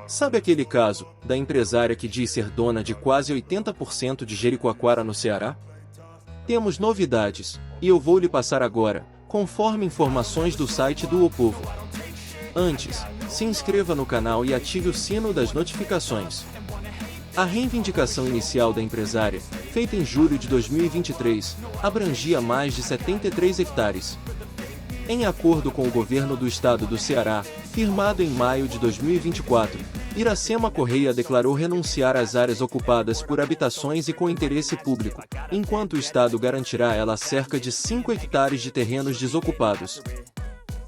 Sabe aquele caso da empresária que diz ser dona de quase 80% de Jericoacoara no Ceará? Temos novidades, e eu vou lhe passar agora, conforme informações do site do O Povo. Antes, se inscreva no canal e ative o sino das notificações. A reivindicação inicial da empresária, feita em julho de 2023, abrangia mais de 73 hectares. Em acordo com o governo do estado do Ceará, firmado em maio de 2024, Iracema Correia declarou renunciar às áreas ocupadas por habitações e com interesse público, enquanto o estado garantirá a ela cerca de 5 hectares de terrenos desocupados.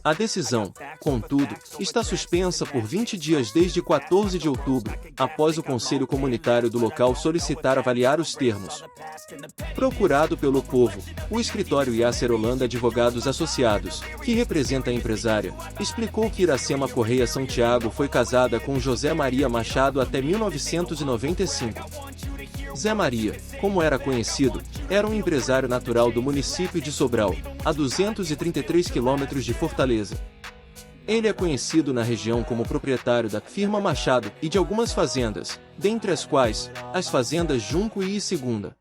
A decisão, contudo, está suspensa por 20 dias desde 14 de outubro, após o Conselho Comunitário do local solicitar avaliar os termos. Procurado pelo Povo, o escritório Yasser Holanda Advogados Associados, que representa a empresária, explicou que Iracema Correia Santiago foi casada com José Maria Machado até 1995. Zé Maria, como era conhecido, era um empresário natural do município de Sobral, a 233 quilômetros de Fortaleza. Ele é conhecido na região como proprietário da firma Machado e de algumas fazendas, dentre as quais, as fazendas Junco e Segunda.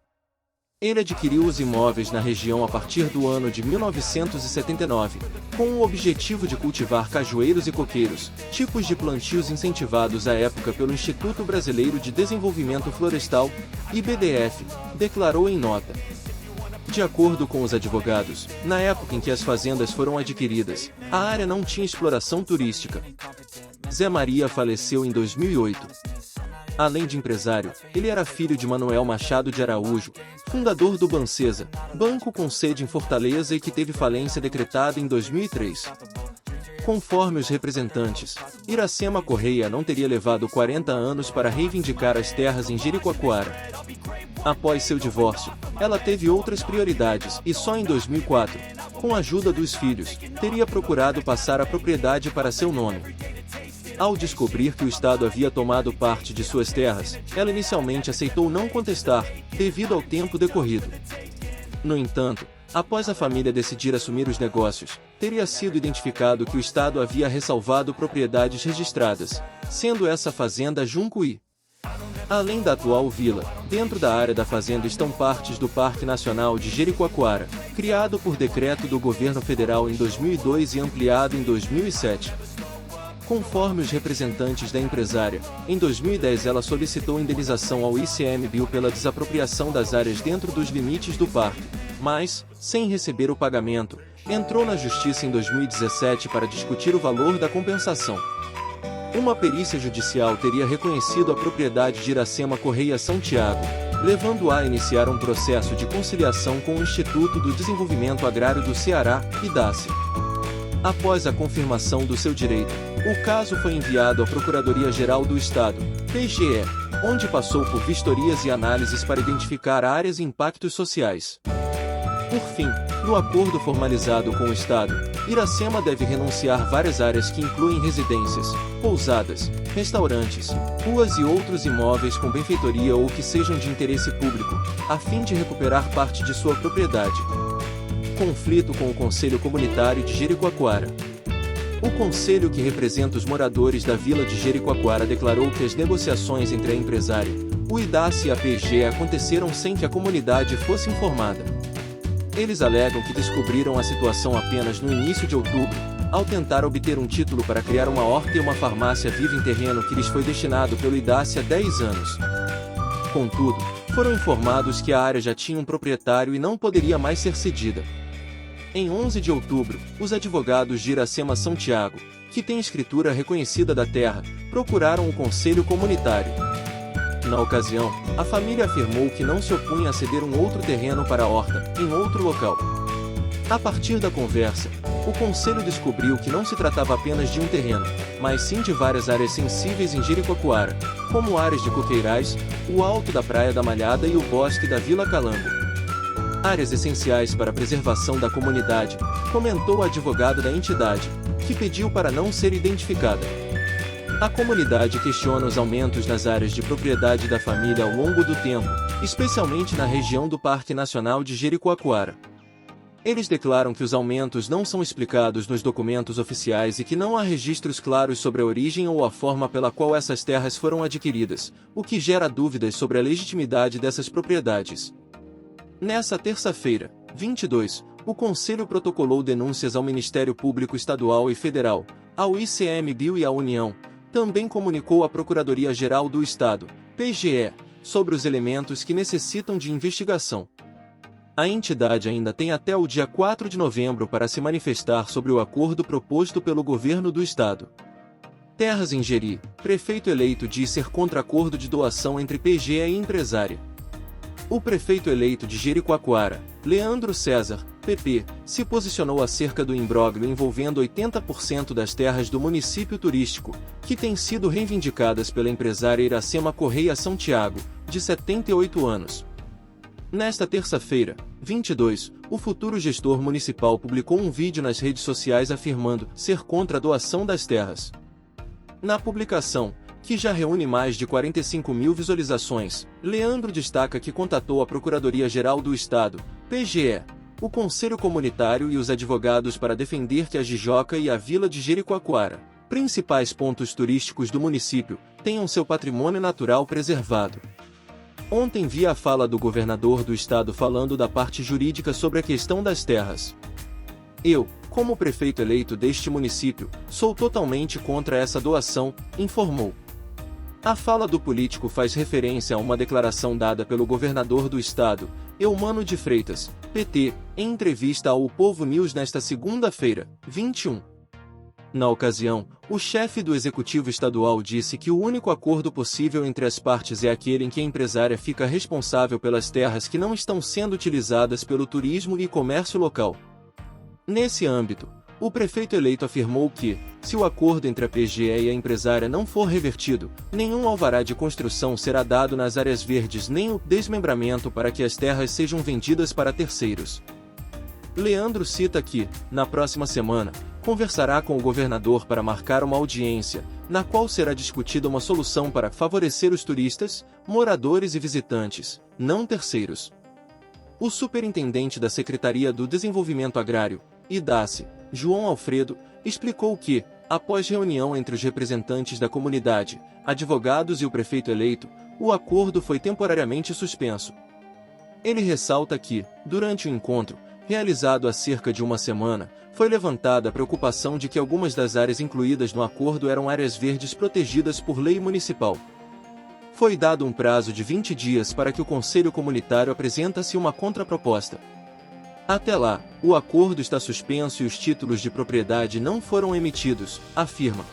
Ele adquiriu os imóveis na região a partir do ano de 1979, com o objetivo de cultivar cajueiros e coqueiros, tipos de plantios incentivados à época pelo Instituto Brasileiro de Desenvolvimento Florestal, IBDF, declarou em nota. De acordo com os advogados, na época em que as fazendas foram adquiridas, a área não tinha exploração turística. Zé Maria faleceu em 2008. Além de empresário, ele era filho de Manuel Machado de Araújo, fundador do Bancesa, banco com sede em Fortaleza e que teve falência decretada em 2003. Conforme os representantes, Iracema Correia não teria levado 40 anos para reivindicar as terras em Jericoacoara. Após seu divórcio, ela teve outras prioridades e só em 2004, com a ajuda dos filhos, teria procurado passar a propriedade para seu nome. Ao descobrir que o Estado havia tomado parte de suas terras, ela inicialmente aceitou não contestar, devido ao tempo decorrido. No entanto, após a família decidir assumir os negócios, teria sido identificado que o Estado havia ressalvado propriedades registradas, sendo essa fazenda Juncuí. Além da atual vila, dentro da área da fazenda estão partes do Parque Nacional de Jericoacoara, criado por decreto do governo federal em 2002 e ampliado em 2007. Conforme os representantes da empresária, em 2010 ela solicitou indenização ao ICMBio pela desapropriação das áreas dentro dos limites do parque, mas, sem receber o pagamento, entrou na justiça em 2017 para discutir o valor da compensação. Uma perícia judicial teria reconhecido a propriedade de Iracema Correia Santiago, levando-a a iniciar um processo de conciliação com o Instituto do Desenvolvimento Agrário do Ceará, IDACE. Após a confirmação do seu direito, o caso foi enviado à Procuradoria-Geral do Estado, PGE, onde passou por vistorias e análises para identificar áreas e impactos sociais. Por fim, no acordo formalizado com o Estado, Iracema deve renunciar várias áreas que incluem residências, pousadas, restaurantes, ruas e outros imóveis com benfeitoria ou que sejam de interesse público, a fim de recuperar parte de sua propriedade. Conflito com o Conselho Comunitário de Jericoacoara. O conselho que representa os moradores da vila de Jericoacoara declarou que as negociações entre a empresária, o IDACE e a PGE aconteceram sem que a comunidade fosse informada. Eles alegam que descobriram a situação apenas no início de outubro, ao tentar obter um título para criar uma horta e uma farmácia viva em terreno que lhes foi destinado pelo IDACE há 10 anos. Contudo, foram informados que a área já tinha um proprietário e não poderia mais ser cedida. Em 11 de outubro, os advogados de Iracema Santiago, que têm escritura reconhecida da terra, procuraram o Conselho Comunitário. Na ocasião, a família afirmou que não se opunha a ceder um outro terreno para a horta, em outro local. A partir da conversa, o Conselho descobriu que não se tratava apenas de um terreno, mas sim de várias áreas sensíveis em Jericoacoara, como áreas de coqueirais, o alto da Praia da Malhada e o bosque da Vila Calango. Áreas essenciais para a preservação da comunidade, comentou o advogado da entidade, que pediu para não ser identificada. A comunidade questiona os aumentos nas áreas de propriedade da família ao longo do tempo, especialmente na região do Parque Nacional de Jericoacoara. Eles declaram que os aumentos não são explicados nos documentos oficiais e que não há registros claros sobre a origem ou a forma pela qual essas terras foram adquiridas, o que gera dúvidas sobre a legitimidade dessas propriedades. Nessa terça-feira, 22, o Conselho protocolou denúncias ao Ministério Público Estadual e Federal, ao ICMBio e à União. Também comunicou à Procuradoria-Geral do Estado, PGE, sobre os elementos que necessitam de investigação. A entidade ainda tem até o dia 4 de novembro para se manifestar sobre o acordo proposto pelo governo do estado. Terras em Jeri, prefeito eleito diz ser contra acordo de doação entre PGE e empresária. O prefeito eleito de Jericoacoara, Leandro César, PP, se posicionou acerca do imbróglio envolvendo 80% das terras do município turístico, que têm sido reivindicadas pela empresária Iracema Correia Santiago, de 78 anos. Nesta terça-feira, 22, o futuro gestor municipal publicou um vídeo nas redes sociais afirmando ser contra a doação das terras. Na publicação, que já reúne mais de 45 mil visualizações, Leandro destaca que contatou a Procuradoria-Geral do Estado, PGE, o Conselho Comunitário e os advogados para defender que a Jijoca e a Vila de Jericoacoara, principais pontos turísticos do município, tenham seu patrimônio natural preservado. Ontem vi a fala do governador do estado falando da parte jurídica sobre a questão das terras. Eu, como prefeito eleito deste município, sou totalmente contra essa doação, informou. A fala do político faz referência a uma declaração dada pelo governador do estado, Eumano de Freitas, PT, em entrevista ao O Povo News nesta segunda-feira, 21. Na ocasião, o chefe do executivo estadual disse que o único acordo possível entre as partes é aquele em que a empresária fica responsável pelas terras que não estão sendo utilizadas pelo turismo e comércio local. Nesse âmbito, o prefeito eleito afirmou que, se o acordo entre a PGE e a empresária não for revertido, nenhum alvará de construção será dado nas áreas verdes nem o desmembramento para que as terras sejam vendidas para terceiros. Leandro cita que, na próxima semana, conversará com o governador para marcar uma audiência, na qual será discutida uma solução para favorecer os turistas, moradores e visitantes, não terceiros. O superintendente da Secretaria do Desenvolvimento Agrário, IDACE, João Alfredo, explicou que, após reunião entre os representantes da comunidade, advogados e o prefeito eleito, o acordo foi temporariamente suspenso. Ele ressalta que, durante o encontro, realizado há cerca de uma semana, foi levantada a preocupação de que algumas das áreas incluídas no acordo eram áreas verdes protegidas por lei municipal. Foi dado um prazo de 20 dias para que o Conselho Comunitário apresentasse uma contraproposta. Até lá, o acordo está suspenso e os títulos de propriedade não foram emitidos, afirma.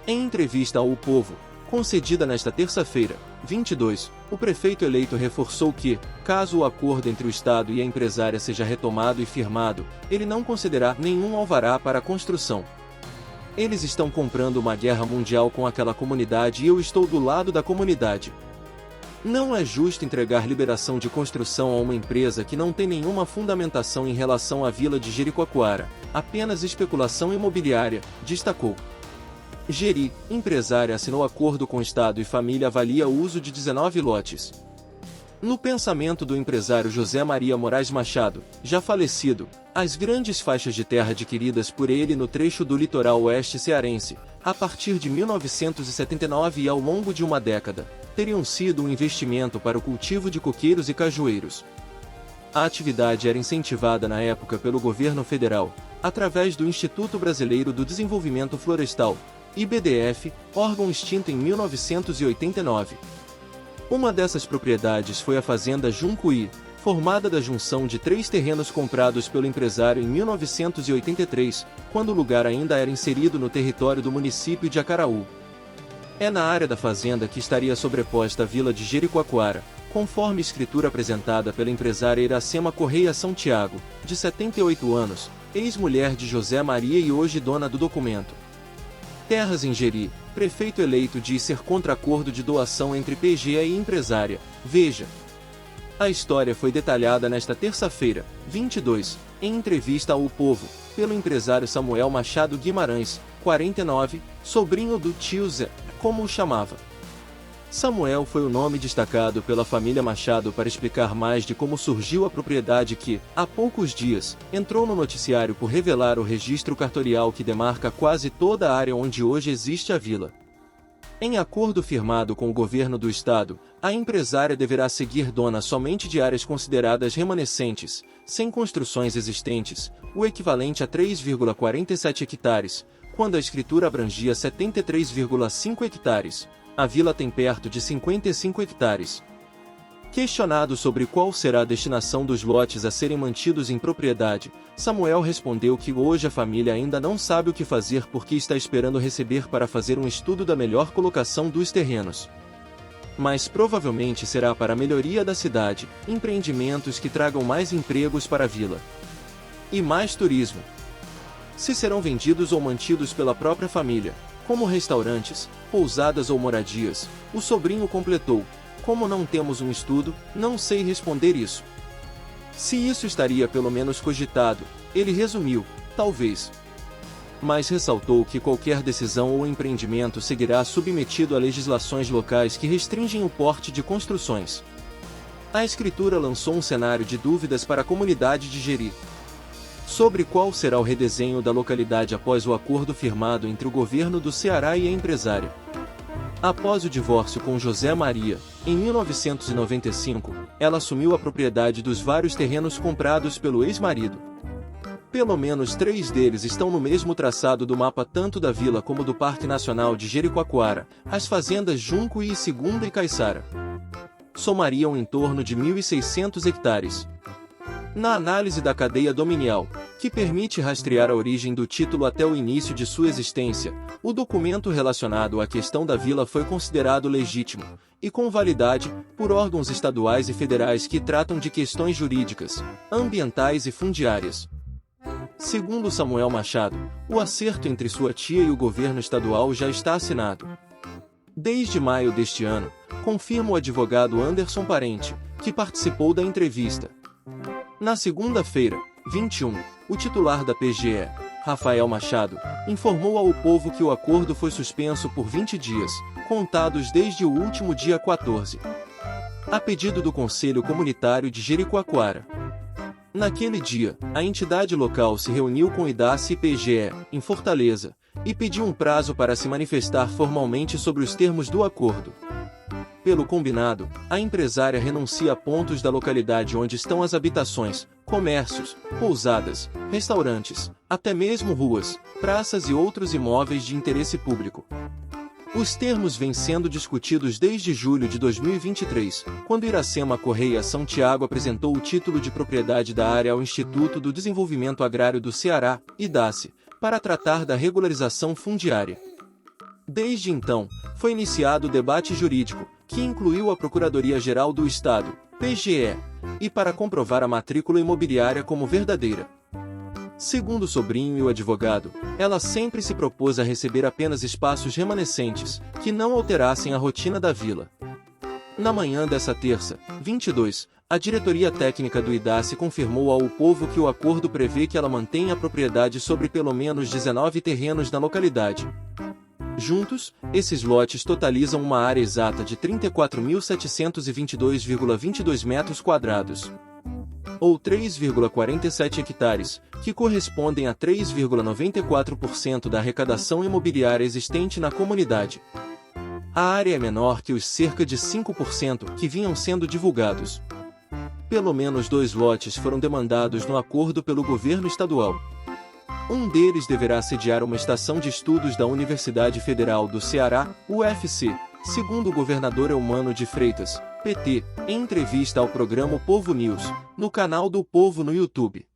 Em entrevista ao O Povo, concedida nesta terça-feira, 22, o prefeito eleito reforçou que, caso o acordo entre o Estado e a empresária seja retomado e firmado, ele não concederá nenhum alvará para a construção. Eles estão comprando uma guerra mundial com aquela comunidade e eu estou do lado da comunidade. Não é justo entregar liberação de construção a uma empresa que não tem nenhuma fundamentação em relação à vila de Jericoacoara, apenas especulação imobiliária, destacou. Jeri, empresária assinou acordo com Estado e família avalia o uso de 19 lotes. No pensamento do empresário José Maria Moraes Machado, já falecido, as grandes faixas de terra adquiridas por ele no trecho do litoral oeste cearense, a partir de 1979 e ao longo de uma década, teriam sido um investimento para o cultivo de coqueiros e cajueiros. A atividade era incentivada na época pelo governo federal, através do Instituto Brasileiro do Desenvolvimento Florestal, IBDF, órgão extinto em 1989. Uma dessas propriedades foi a Fazenda Juncuí, formada da junção de 3 terrenos comprados pelo empresário em 1983, quando o lugar ainda era inserido no território do município de Acaraú. É na área da fazenda que estaria sobreposta a vila de Jericoacoara, conforme escritura apresentada pela empresária Iracema Correia Santiago, de 78 anos, ex-mulher de José Maria e hoje dona do documento. Terras em Jeri, prefeito eleito diz ser contra acordo de doação entre PGE e empresária, veja. A história foi detalhada nesta terça-feira, 22, em entrevista ao O Povo, pelo empresário Samuel Machado Guimarães, 49, sobrinho do tio Zé, como o chamava. Samuel foi o nome destacado pela família Machado para explicar mais de como surgiu a propriedade que, há poucos dias, entrou no noticiário por revelar o registro cartorial que demarca quase toda a área onde hoje existe a vila. Em acordo firmado com o governo do estado, a empresária deverá seguir dona somente de áreas consideradas remanescentes, sem construções existentes, o equivalente a 3,47 hectares, quando a escritura abrangia 73,5 hectares. A vila tem perto de 55 hectares. Questionado sobre qual será a destinação dos lotes a serem mantidos em propriedade, Samuel respondeu que hoje a família ainda não sabe o que fazer porque está esperando receber para fazer um estudo da melhor colocação dos terrenos. Mas provavelmente será para a melhoria da cidade, empreendimentos que tragam mais empregos para a vila. E mais turismo. Se serão vendidos ou mantidos pela própria família, como restaurantes, pousadas ou moradias, o sobrinho completou: como não temos um estudo, não sei responder isso. Se isso estaria pelo menos cogitado, ele resumiu: talvez. Mas ressaltou que qualquer decisão ou empreendimento seguirá submetido a legislações locais que restringem o porte de construções. A escritura lançou um cenário de dúvidas para a comunidade de Jeri sobre qual será o redesenho da localidade após o acordo firmado entre o governo do Ceará e a empresária. Após o divórcio com José Maria, em 1995, ela assumiu a propriedade dos vários terrenos comprados pelo ex-marido. Pelo menos 3 deles estão no mesmo traçado do mapa tanto da vila como do Parque Nacional de Jericoacoara, as fazendas Junco e Segunda e Caiçara. Somariam em torno de 1.600 hectares. Na análise da cadeia dominial, que permite rastrear a origem do título até o início de sua existência, o documento relacionado à questão da vila foi considerado legítimo, e com validade, por órgãos estaduais e federais que tratam de questões jurídicas, ambientais e fundiárias. Segundo Samuel Machado, o acerto entre sua tia e o governo estadual já está assinado. Desde maio deste ano, confirma o advogado Anderson Parente, que participou da entrevista. Na segunda-feira, 21, o titular da PGE, Rafael Machado, informou ao povo que o acordo foi suspenso por 20 dias, contados desde o último dia 14. A pedido do Conselho Comunitário de Jericoacoara. Naquele dia, a entidade local se reuniu com IDACE e PGE, em Fortaleza, e pediu um prazo para se manifestar formalmente sobre os termos do acordo. Pelo combinado, a empresária renuncia a pontos da localidade onde estão as habitações, comércios, pousadas, restaurantes, até mesmo ruas, praças e outros imóveis de interesse público. Os termos vêm sendo discutidos desde julho de 2023, quando Iracema Correia Santiago apresentou o título de propriedade da área ao Instituto do Desenvolvimento Agrário do Ceará, IDACE, para tratar da regularização fundiária. Desde então, foi iniciado o debate jurídico, que incluiu a Procuradoria-Geral do Estado, PGE, e para comprovar a matrícula imobiliária como verdadeira. Segundo o sobrinho e o advogado, ela sempre se propôs a receber apenas espaços remanescentes, que não alterassem a rotina da vila. Na manhã dessa terça, 22, a diretoria técnica do IDACE confirmou ao povo que o acordo prevê que ela mantenha a propriedade sobre pelo menos 19 terrenos na localidade. Juntos, esses lotes totalizam uma área exata de 34.722,22 metros quadrados, ou 3,47 hectares, que correspondem a 3,94% da arrecadação imobiliária existente na comunidade. A área é menor que os cerca de 5% que vinham sendo divulgados. Pelo menos 2 lotes foram demandados no acordo pelo governo estadual. Um deles deverá sediar uma estação de estudos da Universidade Federal do Ceará, UFC, segundo o governador Eumano de Freitas, PT, em entrevista ao programa O Povo News, no canal do Povo no YouTube.